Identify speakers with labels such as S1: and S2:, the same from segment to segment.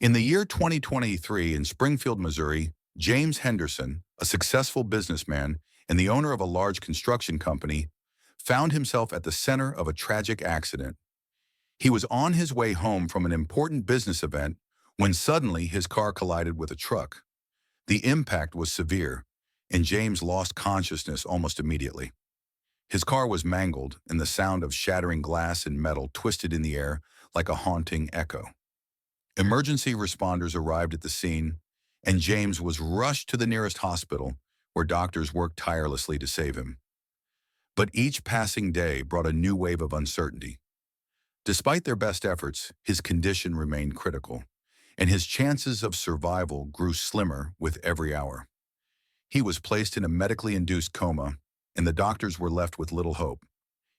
S1: In the year 2023 in Springfield, Missouri, James Henderson, a successful businessman and the owner of a large construction company, found himself at the center of a tragic accident. He was on his way home from an important business event when suddenly his car collided with a truck. The impact was severe, and James lost consciousness almost immediately. His car was mangled, and the sound of shattering glass and metal twisted in the air like a haunting echo. Emergency responders arrived at the scene, and James was rushed to the nearest hospital, where doctors worked tirelessly to save him. But each passing day brought a new wave of uncertainty. Despite their best efforts, his condition remained critical, and his chances of survival grew slimmer with every hour. He was placed in a medically induced coma, and the doctors were left with little hope.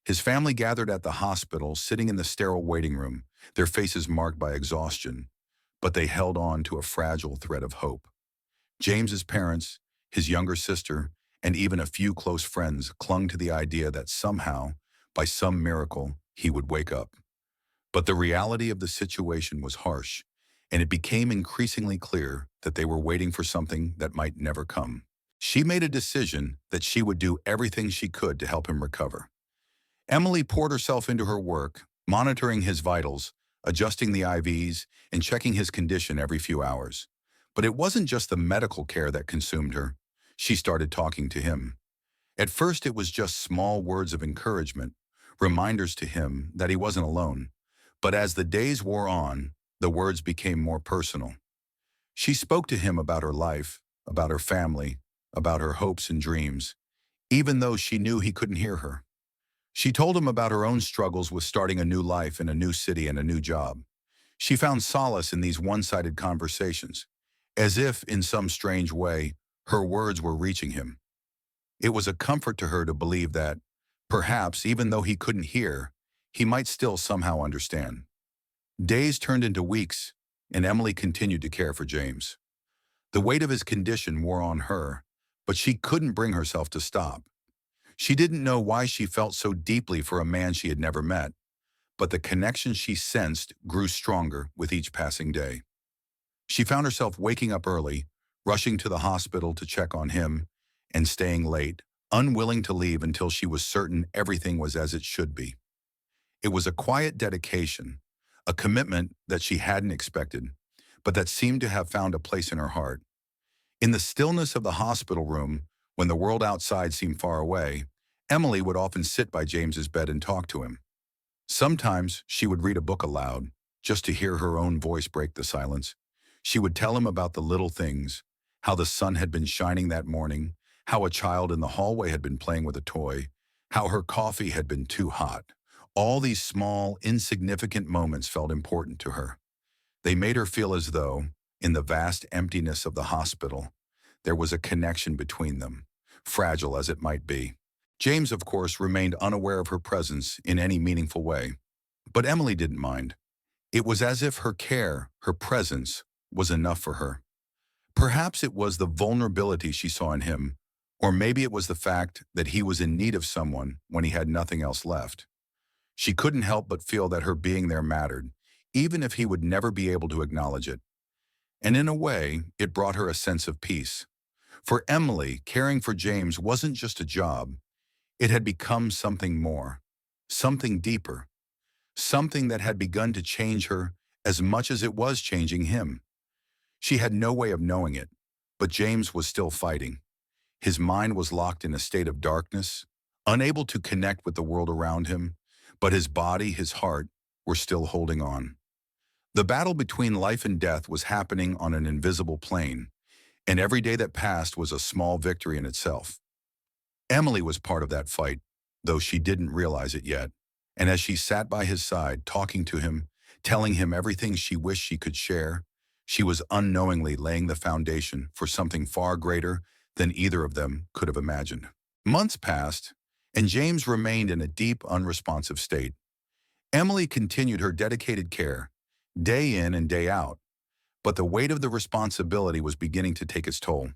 S1: His family gathered at the hospital, sitting in the sterile waiting room, their faces marked by exhaustion, but they held on to a fragile thread of hope. James's parents, his younger sister, and even a few close friends clung to the idea that somehow, by some miracle, he would wake up. But the reality of the situation was harsh, and it became increasingly clear that they were waiting for something that might never come. She made a decision that she would do everything she could to help him recover. Emily poured herself into her work, monitoring his vitals, adjusting the IVs, and checking his condition every few hours. But it wasn't just the medical care that consumed her. She started talking to him. At first, it was just small words of encouragement, reminders to him that he wasn't alone. But as the days wore on, the words became more personal. She spoke to him about her life, about her family, about her hopes and dreams, even though she knew he couldn't hear her. She told him about her own struggles with starting a new life in a new city and a new job. She found solace in these one-sided conversations, as if, in some strange way, her words were reaching him. It was a comfort to her to believe that, perhaps even though he couldn't hear, he might still somehow understand. Days turned into weeks, and Emily continued to care for James. The weight of his condition wore on her, but she couldn't bring herself to stop. She didn't know why she felt so deeply for a man she had never met, but the connection she sensed grew stronger with each passing day. She found herself waking up early, rushing to the hospital to check on him, and staying late, unwilling to leave until she was certain everything was as it should be. It was a quiet dedication, a commitment that she hadn't expected, but that seemed to have found a place in her heart. In the stillness of the hospital room, when the world outside seemed far away, Emily would often sit by James's bed and talk to him. Sometimes she would read a book aloud, just to hear her own voice break the silence. She would tell him about the little things, how the sun had been shining that morning, how a child in the hallway had been playing with a toy, how her coffee had been too hot. All these small, insignificant moments felt important to her. They made her feel as though, in the vast emptiness of the hospital, there was a connection between them, fragile as it might be. James, of course, remained unaware of her presence in any meaningful way. But Emily didn't mind. It was as if her care, her presence, was enough for her. Perhaps it was the vulnerability she saw in him, or maybe it was the fact that he was in need of someone when he had nothing else left. She couldn't help but feel that her being there mattered, even if he would never be able to acknowledge it. And in a way, it brought her a sense of peace. For Emily, caring for James wasn't just a job. It had become something more, something deeper, something that had begun to change her as much as it was changing him. She had no way of knowing it, but James was still fighting. His mind was locked in a state of darkness, unable to connect with the world around him, but his body, his heart, were still holding on. The battle between life and death was happening on an invisible plane, and every day that passed was a small victory in itself. Emily was part of that fight, though she didn't realize it yet, and as she sat by his side, talking to him, telling him everything she wished she could share, she was unknowingly laying the foundation for something far greater than either of them could have imagined. Months passed, and James remained in a deep, unresponsive state. Emily continued her dedicated care, day in and day out, but the weight of the responsibility was beginning to take its toll.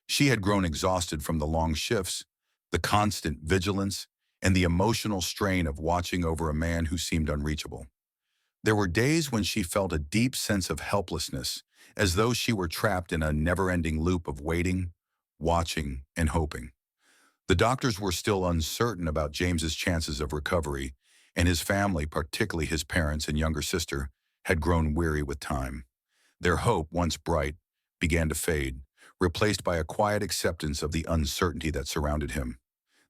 S1: She had grown exhausted from the long shifts, the constant vigilance, and the emotional strain of watching over a man who seemed unreachable. There were days when she felt a deep sense of helplessness, as though she were trapped in a never-ending loop of waiting, watching, and hoping. The doctors were still uncertain about James's chances of recovery, and his family, particularly his parents and younger sister, had grown weary with time. Their hope, once bright, began to fade, replaced by a quiet acceptance of the uncertainty that surrounded him.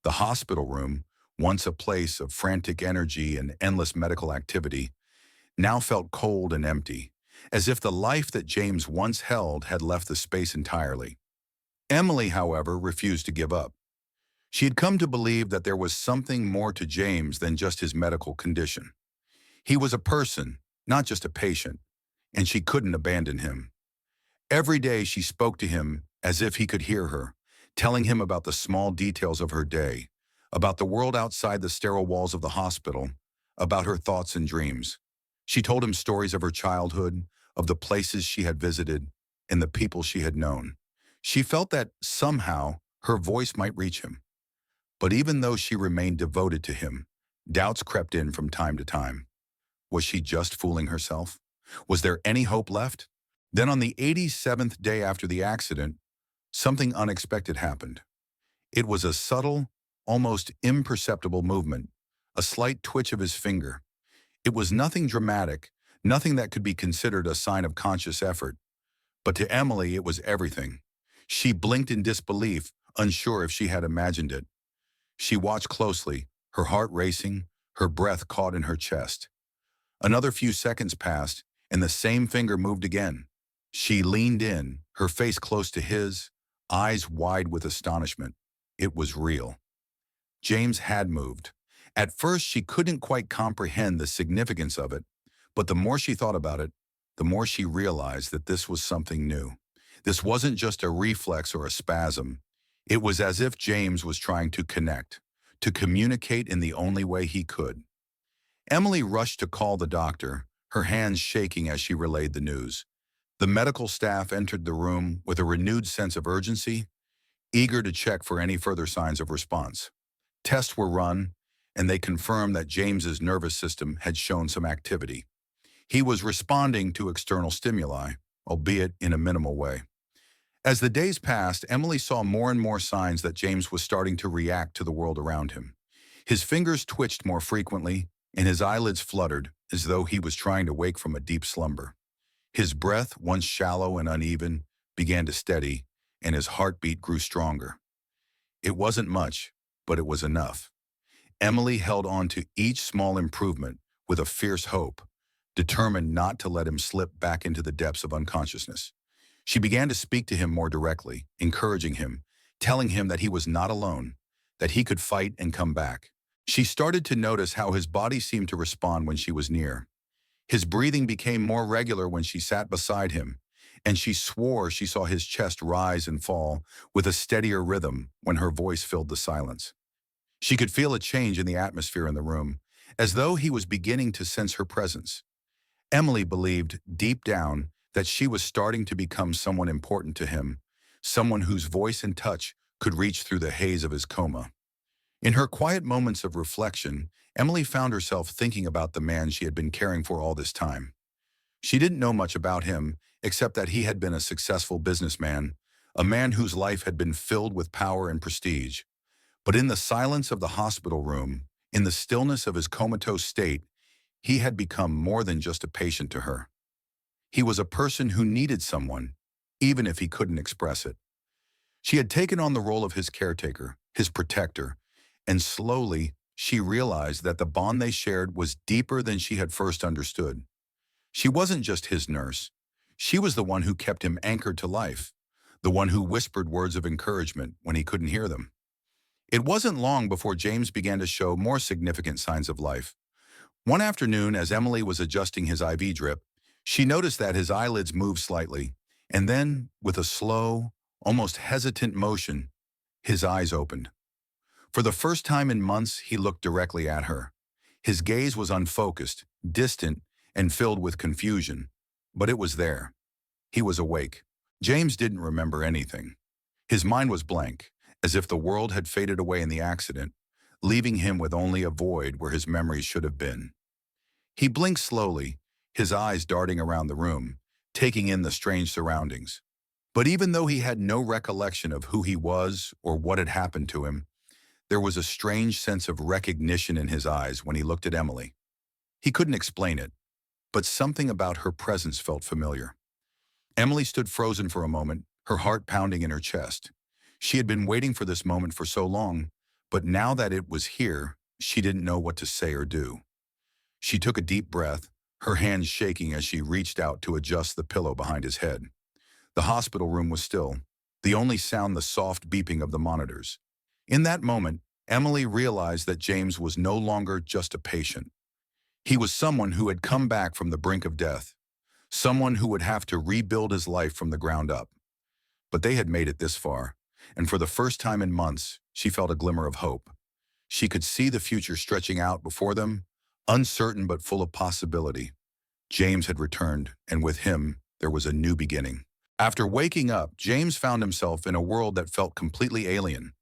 S1: The hospital room, once a place of frantic energy and endless medical activity, now felt cold and empty, as if the life that James once held had left the space entirely. Emily, however, refused to give up. She had come to believe that there was something more to James than just his medical condition. He was a person, not just a patient, and she couldn't abandon him. Every day she spoke to him as if he could hear her, telling him about the small details of her day, about the world outside the sterile walls of the hospital, about her thoughts and dreams. She told him stories of her childhood, of the places she had visited, and the people she had known. She felt that somehow her voice might reach him. But even though she remained devoted to him, doubts crept in from time to time. Was she just fooling herself? Was there any hope left? Then on the 87th day after the accident, something unexpected happened. It was a subtle, almost imperceptible movement, a slight twitch of his finger. It was nothing dramatic, nothing that could be considered a sign of conscious effort. But to Emily, it was everything. She blinked in disbelief, unsure if she had imagined it. She watched closely, her heart racing, her breath caught in her chest. Another few seconds passed, and the same finger moved again. She leaned in, her face close to his, eyes wide with astonishment. It was real. James had moved. At first, she couldn't quite comprehend the significance of it, but the more she thought about it, the more she realized that this was something new. This wasn't just a reflex or a spasm. It was as if James was trying to connect, to communicate in the only way he could. Emily rushed to call the doctor, her hands shaking as she relayed the news. The medical staff entered the room with a renewed sense of urgency, eager to check for any further signs of response. Tests were run, and they confirmed that James's nervous system had shown some activity. He was responding to external stimuli, albeit in a minimal way. As the days passed, Emily saw more and more signs that James was starting to react to the world around him. His fingers twitched more frequently, and his eyelids fluttered as though he was trying to wake from a deep slumber. His breath, once shallow and uneven, began to steady, and his heartbeat grew stronger. It wasn't much, but it was enough. Emily held on to each small improvement with a fierce hope, determined not to let him slip back into the depths of unconsciousness. She began to speak to him more directly, encouraging him, telling him that he was not alone, that he could fight and come back. She started to notice how his body seemed to respond when she was near. His breathing became more regular when she sat beside him, and she swore she saw his chest rise and fall with a steadier rhythm when her voice filled the silence. She could feel a change in the atmosphere in the room, as though he was beginning to sense her presence. Emily believed, deep down, that she was starting to become someone important to him, someone whose voice and touch could reach through the haze of his coma. In her quiet moments of reflection, Emily found herself thinking about the man she had been caring for all this time. She didn't know much about him, except that he had been a successful businessman, a man whose life had been filled with power and prestige. But in the silence of the hospital room, in the stillness of his comatose state, he had become more than just a patient to her. He was a person who needed someone, even if he couldn't express it. She had taken on the role of his caretaker, his protector, and slowly she realized that the bond they shared was deeper than she had first understood. She wasn't just his nurse. She was the one who kept him anchored to life, the one who whispered words of encouragement when he couldn't hear them. It wasn't long before James began to show more significant signs of life. One afternoon, as Emily was adjusting his IV drip, she noticed that his eyelids moved slightly, and then, with a slow, almost hesitant motion, his eyes opened. For the first time in months, he looked directly at her. His gaze was unfocused, distant, and filled with confusion, but it was there. He was awake. James didn't remember anything. His mind was blank, as if the world had faded away in the accident, leaving him with only a void where his memories should have been. He blinked slowly, his eyes darting around the room, taking in the strange surroundings. But even though he had no recollection of who he was or what had happened to him, there was a strange sense of recognition in his eyes when he looked at Emily. He couldn't explain it, but something about her presence felt familiar. Emily stood frozen for a moment, her heart pounding in her chest. She had been waiting for this moment for so long, but now that it was here, she didn't know what to say or do. She took a deep breath, her hands shaking as she reached out to adjust the pillow behind his head. The hospital room was still, the only sound the soft beeping of the monitors. In that moment, Emily realized that James was no longer just a patient. He was someone who had come back from the brink of death, someone who would have to rebuild his life from the ground up. But they had made it this far, and for the first time in months, she felt a glimmer of hope. She could see the future stretching out before them, uncertain but full of possibility. James had returned, and with him, there was a new beginning. After waking up, James found himself in a world that felt completely alien.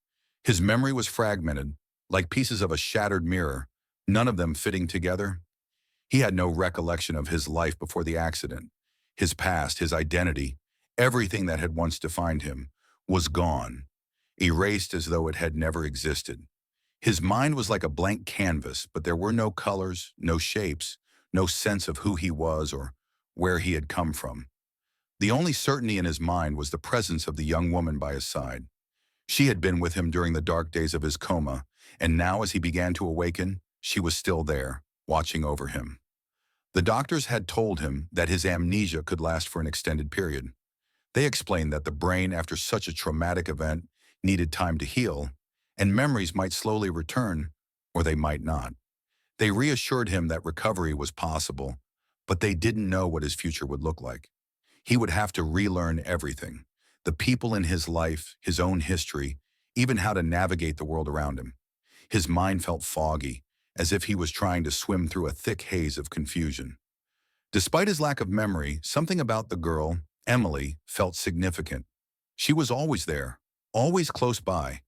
S1: His memory was fragmented, like pieces of a shattered mirror, none of them fitting together. He had no recollection of his life before the accident. His past, his identity, everything that had once defined him, was gone, erased as though it had never existed. His mind was like a blank canvas, but there were no colors, no shapes, no sense of who he was or where he had come from. The only certainty in his mind was the presence of the young woman by his side. She had been with him during the dark days of his coma, and now as he began to awaken, she was still there, watching over him. The doctors had told him that his amnesia could last for an extended period. They explained that the brain, after such a traumatic event, needed time to heal, and memories might slowly return, or they might not. They reassured him that recovery was possible, but they didn't know what his future would look like. He would have to relearn everything, the people in his life, his own history, even how to navigate the world around him. His mind felt foggy, as if he was trying to swim through a thick haze of confusion. Despite his lack of memory, something about the girl, Emily, felt significant. She was always there, always close by,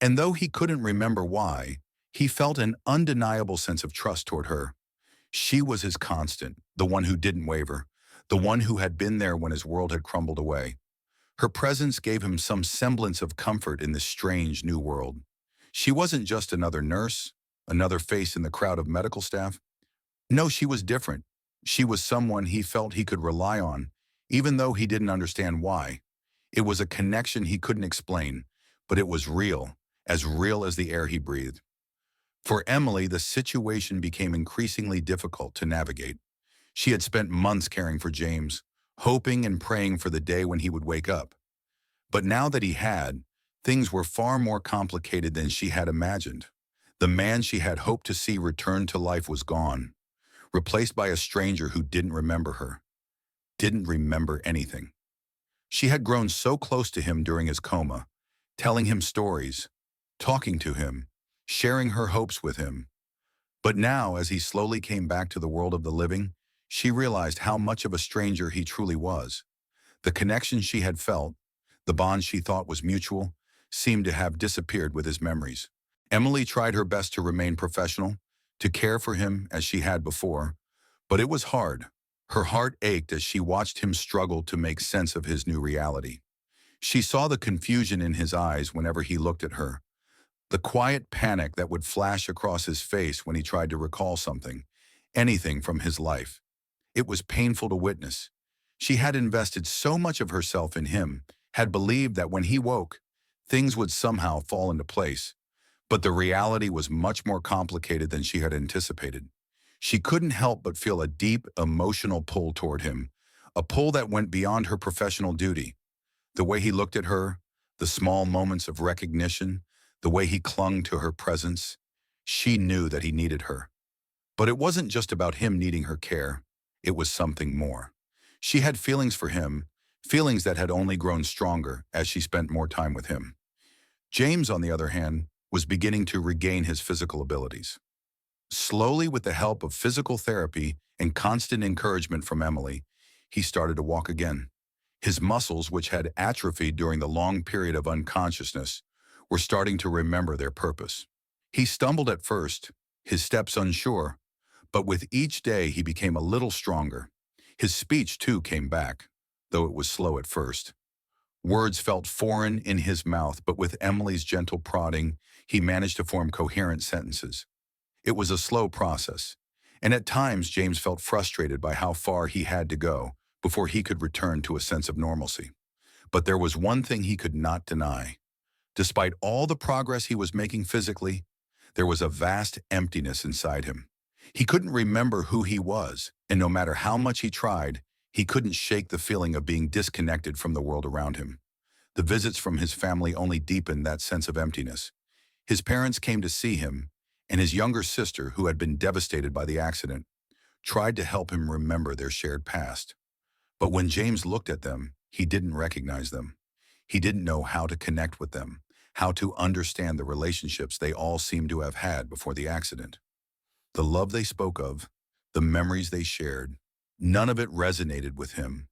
S1: and though he couldn't remember why, he felt an undeniable sense of trust toward her. She was his constant, the one who didn't waver, the one who had been there when his world had crumbled away. Her presence gave him some semblance of comfort in this strange new world. She wasn't just another nurse, another face in the crowd of medical staff. No, she was different. She was someone he felt he could rely on, even though he didn't understand why. It was a connection he couldn't explain, but it was real as the air he breathed. For Emily, the situation became increasingly difficult to navigate. She had spent months caring for James, hoping and praying for the day when he would wake up. But now that he had, things were far more complicated than she had imagined. The man she had hoped to see return to life was gone, replaced by a stranger who didn't remember her, didn't remember anything. She had grown so close to him during his coma, telling him stories, talking to him, sharing her hopes with him. But now, as he slowly came back to the world of the living, she realized how much of a stranger he truly was. The connection she had felt, the bond she thought was mutual, seemed to have disappeared with his memories. Emily tried her best to remain professional, to care for him as she had before, but it was hard. Her heart ached as she watched him struggle to make sense of his new reality. She saw the confusion in his eyes whenever he looked at her, the quiet panic that would flash across his face when he tried to recall something, anything from his life. It was painful to witness. She had invested so much of herself in him, had believed that when he woke, things would somehow fall into place. But the reality was much more complicated than she had anticipated. She couldn't help but feel a deep, emotional pull toward him, a pull that went beyond her professional duty. The way he looked at her, the small moments of recognition, the way he clung to her presence, she knew that he needed her. But it wasn't just about him needing her care. It was something more. She had feelings for him, feelings that had only grown stronger as she spent more time with him. James, on the other hand, was beginning to regain his physical abilities. Slowly, with the help of physical therapy and constant encouragement from Emily, he started to walk again. His muscles, which had atrophied during the long period of unconsciousness, were starting to remember their purpose. He stumbled at first, his steps unsure, But with each day, he became a little stronger. His speech, too, came back, though it was slow at first. Words felt foreign in his mouth, but with Emily's gentle prodding, he managed to form coherent sentences. It was a slow process, and at times James felt frustrated by how far he had to go before he could return to a sense of normalcy. But there was one thing he could not deny. Despite all the progress he was making physically, there was a vast emptiness inside him. He couldn't remember who he was, and no matter how much he tried, he couldn't shake the feeling of being disconnected from the world around him. The visits from his family only deepened that sense of emptiness. His parents came to see him, and his younger sister, who had been devastated by the accident, tried to help him remember their shared past. But when James looked at them, he didn't recognize them. He didn't know how to connect with them, how to understand the relationships they all seemed to have had before the accident. The love they spoke of, the memories they shared, none of it resonated with him.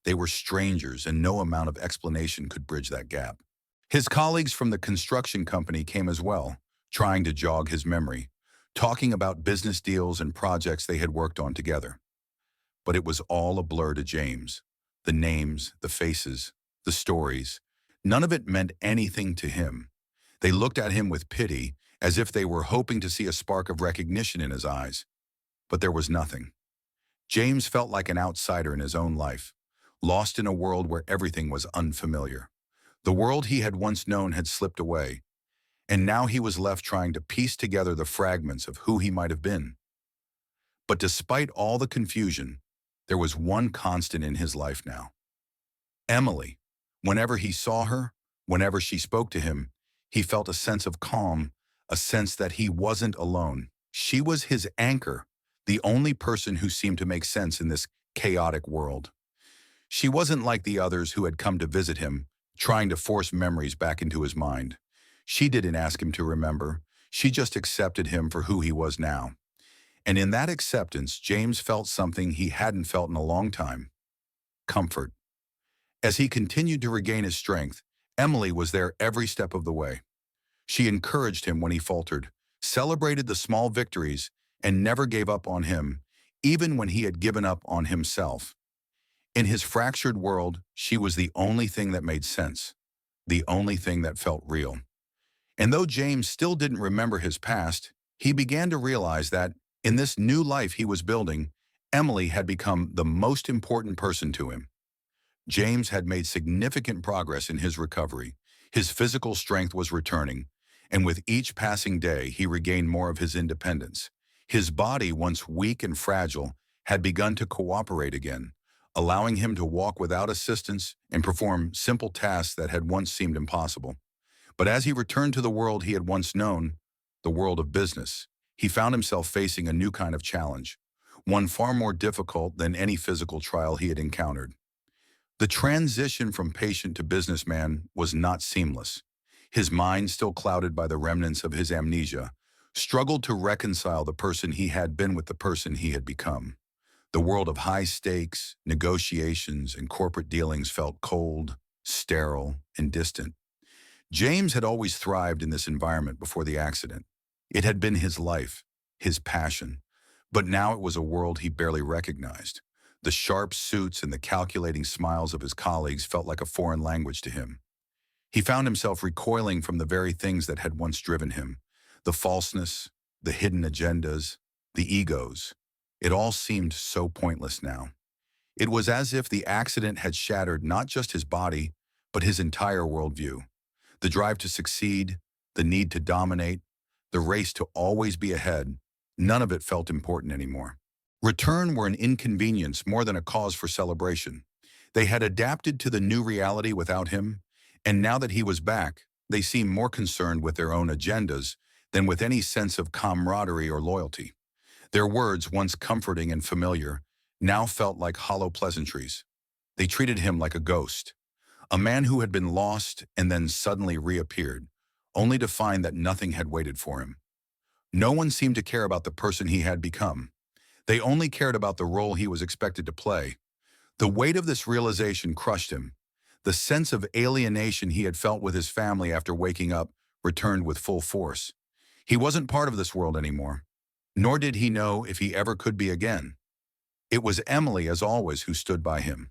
S1: They were strangers, and no amount of explanation could bridge that gap. His colleagues from the construction company came as well, trying to jog his memory, talking about business deals and projects they had worked on together. But it was all a blur to James. The names, the faces, the stories, none of it meant anything to him. They looked at him with pity, as if they were hoping to see a spark of recognition in his eyes. But there was nothing. James felt like an outsider in his own life, lost in a world where everything was unfamiliar. The world he had once known had slipped away, and now he was left trying to piece together the fragments of who he might have been. But despite all the confusion, there was one constant in his life now. Emily. Whenever he saw her, whenever she spoke to him, he felt a sense of calm, a sense that he wasn't alone. She was his anchor, the only person who seemed to make sense in this chaotic world. She wasn't like the others who had come to visit him, trying to force memories back into his mind. She didn't ask him to remember. She just accepted him for who he was now. And in that acceptance, James felt something he hadn't felt in a long time: comfort. As he continued to regain his strength, Emily was there every step of the way. She encouraged him when he faltered, celebrated the small victories, and never gave up on him, even when he had given up on himself. In his fractured world, she was the only thing that made sense, the only thing that felt real. And though James still didn't remember his past, he began to realize that, in this new life he was building, Emily had become the most important person to him. James had made significant progress in his recovery. His physical strength was returning, and with each passing day he regained more of his independence. His body, once weak and fragile, had begun to cooperate again, allowing him to walk without assistance and perform simple tasks that had once seemed impossible. But as he returned to the world he had once known, the world of business, he found himself facing a new kind of challenge, one far more difficult than any physical trial he had encountered. The transition from patient to businessman was not seamless. His mind, still clouded by the remnants of his amnesia, struggled to reconcile the person he had been with the person he had become. The world of high stakes, negotiations, and corporate dealings felt cold, sterile, and distant. James had always thrived in this environment before the accident. It had been his life, his passion, but now it was a world he barely recognized. The sharp suits and the calculating smiles of his colleagues felt like a foreign language to him. He found himself recoiling from the very things that had once driven him: the falseness, the hidden agendas, the egos. It all seemed so pointless now. It was as if the accident had shattered not just his body, but his entire worldview. The drive to succeed, the need to dominate, the race to always be ahead, none of it felt important anymore. Return were an inconvenience more than a cause for celebration. They had adapted to the new reality without him, and now that he was back, they seemed more concerned with their own agendas than with any sense of camaraderie or loyalty. Their words, once comforting and familiar, now felt like hollow pleasantries. They treated him like a ghost, a man who had been lost and then suddenly reappeared, only to find that nothing had waited for him. No one seemed to care about the person he had become. They only cared about the role he was expected to play. The weight of this realization crushed him. The sense of alienation he had felt with his family after waking up returned with full force. He wasn't part of this world anymore. nor did he know if he ever could be again. It was Emily, as always, who stood by him.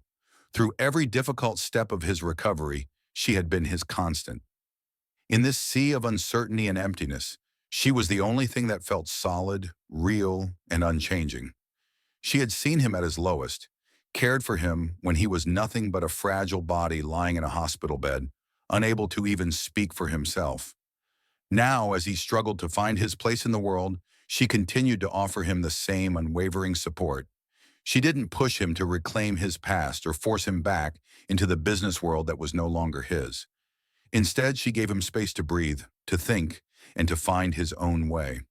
S1: Through every difficult step of his recovery, she had been his constant. In this sea of uncertainty and emptiness, she was the only thing that felt solid, real, and unchanging. She had seen him at his lowest, cared for him when he was nothing but a fragile body lying in a hospital bed, unable to even speak for himself. Now, as he struggled to find his place in the world, she continued to offer him the same unwavering support. She didn't push him to reclaim his past or force him back into the business world that was no longer his. Instead, she gave him space to breathe, to think, and to find his own way.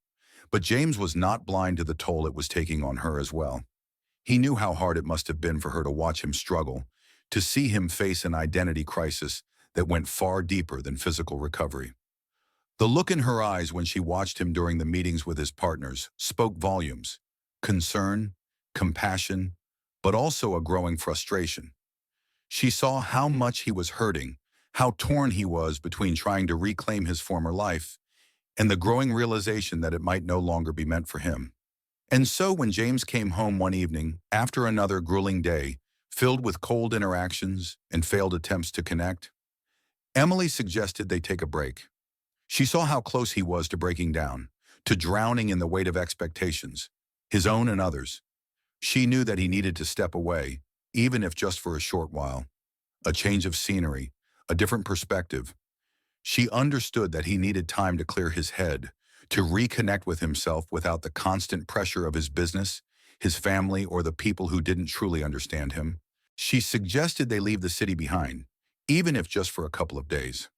S1: But James was not blind to the toll it was taking on her as well. He knew how hard it must have been for her to watch him struggle, to see him face an identity crisis that went far deeper than physical recovery. The look in her eyes when she watched him during the meetings with his partners spoke volumes: concern, compassion, but also a growing frustration. She saw how much he was hurting, how torn he was between trying to reclaim his former life and the growing realization that it might no longer be meant for him. And so when James came home one evening, after another grueling day, filled with cold interactions and failed attempts to connect, Emily suggested they take a break. She saw how close he was to breaking down, to drowning in the weight of expectations, his own and others. She knew that he needed to step away, even if just for a short while. A change of scenery, a different perspective. She understood that he needed time to clear his head, to reconnect with himself without the constant pressure of his business, his family, or the people who didn't truly understand him. She suggested they leave the city behind, even if just for a couple of days.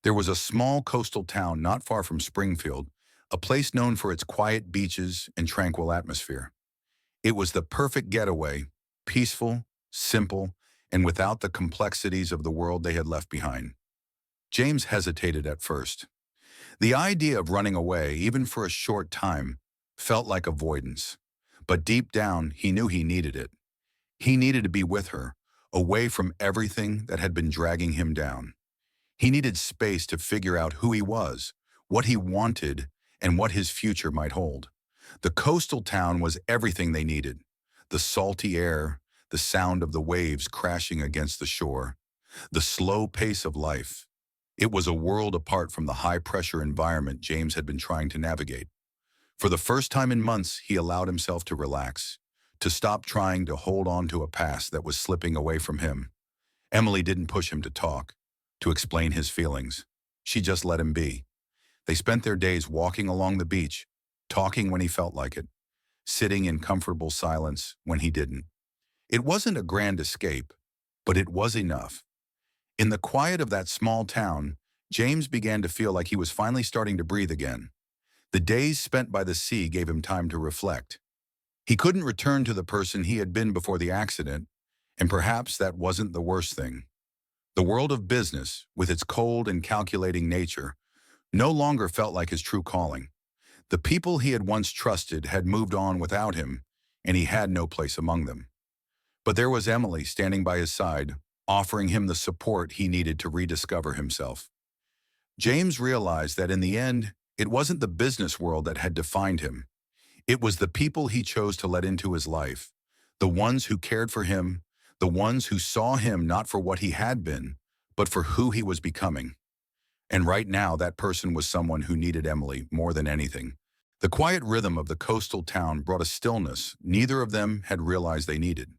S1: There was a small coastal town not far from Springfield, a place known for its quiet beaches and tranquil atmosphere. It was the perfect getaway, peaceful, simple, and without the complexities of the world they had left behind. James hesitated at first. The idea of running away, even for a short time, felt like avoidance. But deep down, he knew he needed it. He needed to be with her, away from everything that had been dragging him down. He needed space to figure out who he was, what he wanted, and what his future might hold. The coastal town was everything they needed. The salty air, the sound of the waves crashing against the shore, the slow pace of life. It was a world apart from the high-pressure environment James had been trying to navigate. For the first time in months, he allowed himself to relax, to stop trying to hold on to a past that was slipping away from him. Emily didn't push him to talk, to explain his feelings. She just let him be. They spent their days walking along the beach, talking when he felt like it, sitting in comfortable silence when he didn't. It wasn't a grand escape, but it was enough. In the quiet of that small town, James began to feel like he was finally starting to breathe again. The days spent by the sea gave him time to reflect. He couldn't return to the person he had been before the accident, and perhaps that wasn't the worst thing. The world of business, with its cold and calculating nature, no longer felt like his true calling. The people he had once trusted had moved on without him, and he had no place among them. But there was Emily standing by his side, offering him the support he needed to rediscover himself. James realized that in the end, it wasn't the business world that had defined him. It was the people he chose to let into his life, the ones who cared for him, the ones who saw him not for what he had been, but for who he was becoming. And right now, that person was someone who needed Emily more than anything. The quiet rhythm of the coastal town brought a stillness neither of them had realized they needed.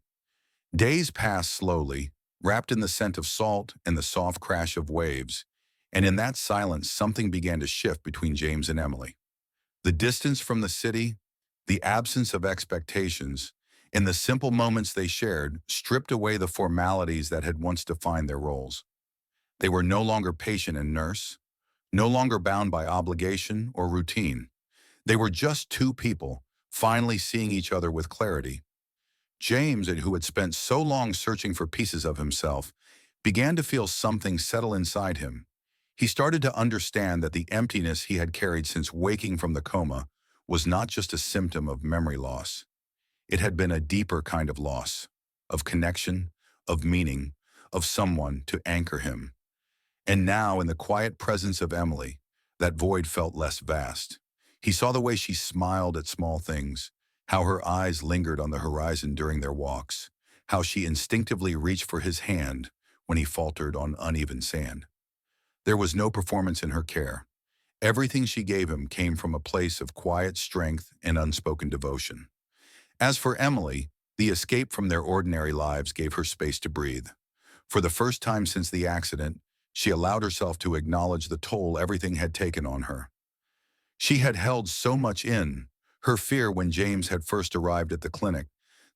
S1: Days passed slowly, wrapped in the scent of salt and the soft crash of waves, and in that silence something began to shift between James and Emily. The distance from the city, the absence of expectations, and the simple moments they shared stripped away the formalities that had once defined their roles. They were no longer patient and nurse, no longer bound by obligation or routine. They were just two people, finally seeing each other with clarity. James, who had spent so long searching for pieces of himself, began to feel something settle inside him. He started to understand that the emptiness he had carried since waking from the coma was not just a symptom of memory loss. It had been a deeper kind of loss, of connection, of meaning, of someone to anchor him. And now, in the quiet presence of Emily, that void felt less vast. He saw the way she smiled at small things, how her eyes lingered on the horizon during their walks, how she instinctively reached for his hand when he faltered on uneven sand. There was no performance in her care. Everything she gave him came from a place of quiet strength and unspoken devotion. As for Emily, the escape from their ordinary lives gave her space to breathe. For the first time since the accident, she allowed herself to acknowledge the toll everything had taken on her. She had held so much in, her fear when James had first arrived at the clinic,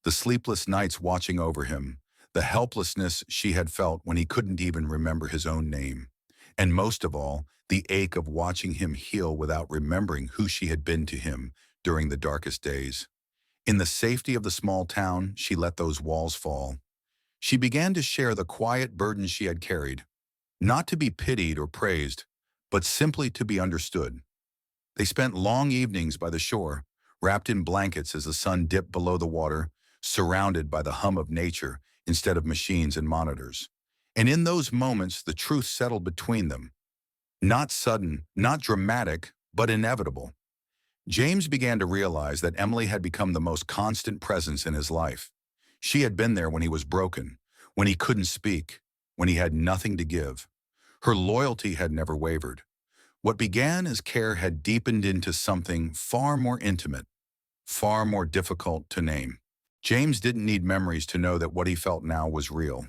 S1: the sleepless nights watching over him, the helplessness she had felt when he couldn't even remember his own name, and most of all, the ache of watching him heal without remembering who she had been to him during the darkest days. In the safety of the small town, she let those walls fall. She began to share the quiet burden she had carried, not to be pitied or praised, but simply to be understood. They spent long evenings by the shore, wrapped in blankets as the sun dipped below the water, surrounded by the hum of nature instead of machines and monitors. And in those moments, the truth settled between them. Not sudden, not dramatic, but inevitable. James began to realize that Emily had become the most constant presence in his life. She had been there when he was broken, when he couldn't speak, when he had nothing to give. Her loyalty had never wavered. What began as care had deepened into something far more intimate, far more difficult to name. James didn't need memories to know that what he felt now was real.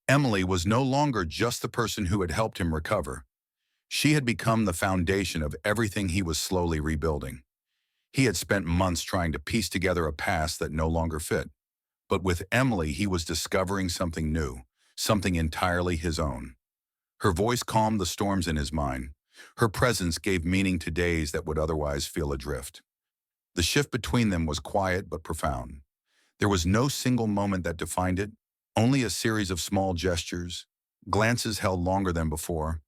S1: Emily was no longer just the person who had helped him recover. She had become the foundation of everything he was slowly rebuilding. He had spent months trying to piece together a past that no longer fit. But with Emily, he was discovering something new, something entirely his own. Her voice calmed the storms in his mind. Her presence gave meaning to days that would otherwise feel adrift. The shift between them was quiet but profound. There was no single moment that defined it, only a series of small gestures, glances held longer than before,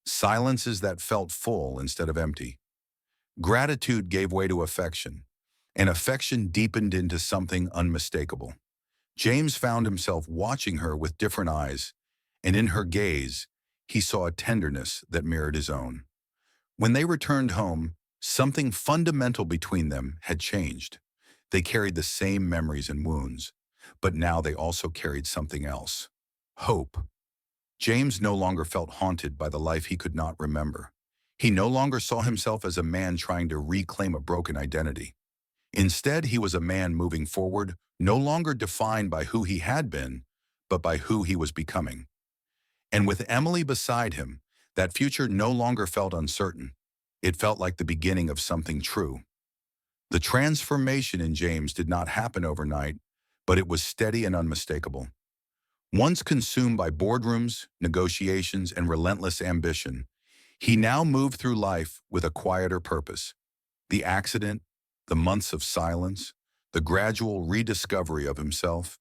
S1: silences that felt full instead of empty. Gratitude gave way to affection, and affection deepened into something unmistakable. James found himself watching her with different eyes, and in her gaze, he saw a tenderness that mirrored his own. When they returned home, something fundamental between them had changed. They carried the same memories and wounds, but now they also carried something else: hope. James no longer felt haunted by the life he could not remember. He no longer saw himself as a man trying to reclaim a broken identity. Instead, he was a man moving forward, no longer defined by who he had been, but by who he was becoming. And with Emily beside him, that future no longer felt uncertain. It felt like the beginning of something true. The transformation in James did not happen overnight, but it was steady and unmistakable. Once consumed by boardrooms, negotiations, and relentless ambition, he now moved through life with a quieter purpose. The accident, the months of silence, the gradual rediscovery of himself,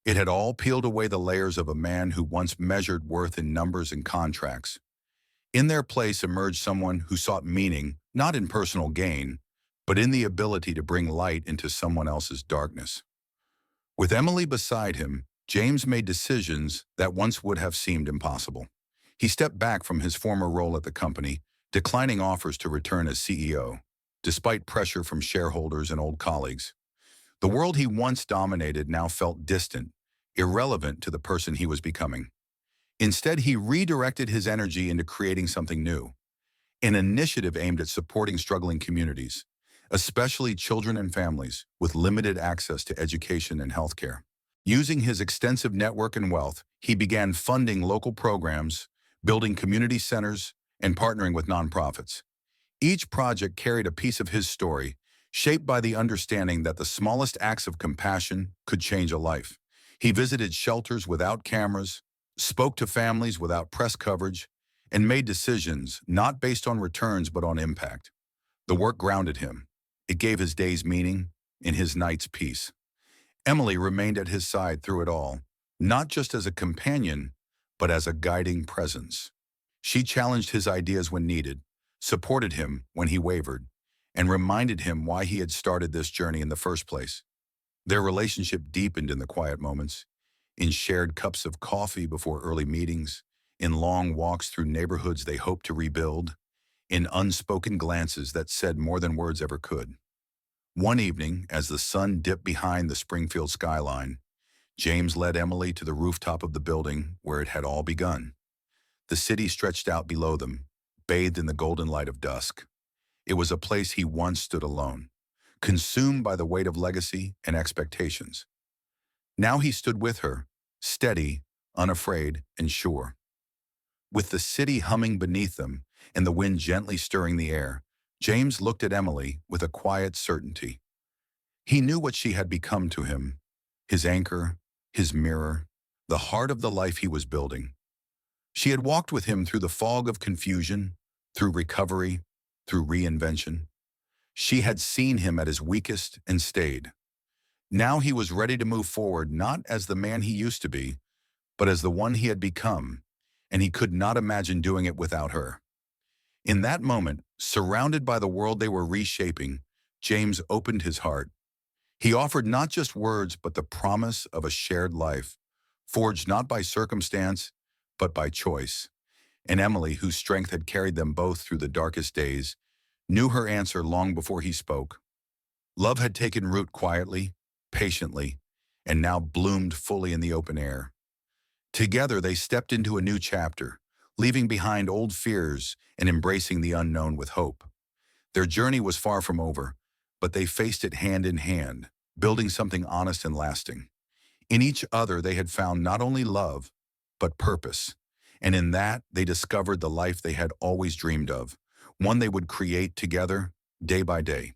S1: it had all peeled away the layers of a man who once measured worth in numbers and contracts. In their place emerged someone who sought meaning, not in personal gain, but in the ability to bring light into someone else's darkness. With Emily beside him, James made decisions that once would have seemed impossible. He stepped back from his former role at the company, declining offers to return as CEO, despite pressure from shareholders and old colleagues. The world he once dominated now felt distant, irrelevant to the person he was becoming. Instead, he redirected his energy into creating something new, an initiative aimed at supporting struggling communities, especially children and families with limited access to education and healthcare. Using his extensive network and wealth, he began funding local programs, building community centers, and partnering with nonprofits. Each project carried a piece of his story, shaped by the understanding that the smallest acts of compassion could change a life. He visited shelters without cameras, spoke to families without press coverage, and made decisions not based on returns but on impact. The work grounded him. It gave his days meaning and his nights peace. Emily remained at his side through it all, not just as a companion, but as a guiding presence. She challenged his ideas when needed, supported him when he wavered, and reminded him why he had started this journey in the first place. Their relationship deepened in the quiet moments, in shared cups of coffee before early meetings, in long walks through neighborhoods they hoped to rebuild, in unspoken glances that said more than words ever could. One evening, as the sun dipped behind the Springfield skyline, James led Emily to the rooftop of the building where it had all begun. The city stretched out below them, bathed in the golden light of dusk. It was a place he once stood alone, consumed by the weight of legacy and expectations. Now he stood with her, steady, unafraid, and sure. With the city humming beneath them and the wind gently stirring the air, James looked at Emily with a quiet certainty. He knew what she had become to him, his anchor, his mirror, the heart of the life he was building. She had walked with him through the fog of confusion, through recovery, through reinvention. She had seen him at his weakest and stayed. Now he was ready to move forward not as the man he used to be, but as the one he had become, and he could not imagine doing it without her. In that moment, surrounded by the world they were reshaping, James opened his heart. He offered not just words, but the promise of a shared life, forged not by circumstance, but by choice. And Emily, whose strength had carried them both through the darkest days, knew her answer long before he spoke. Love had taken root quietly, patiently, and now bloomed fully in the open air. Together they stepped into a new chapter, leaving behind old fears and embracing the unknown with hope. Their journey was far from over, but they faced it hand in hand, building something honest and lasting. In each other they had found not only love, but purpose, and in that they discovered the life they had always dreamed of, one they would create together, day by day.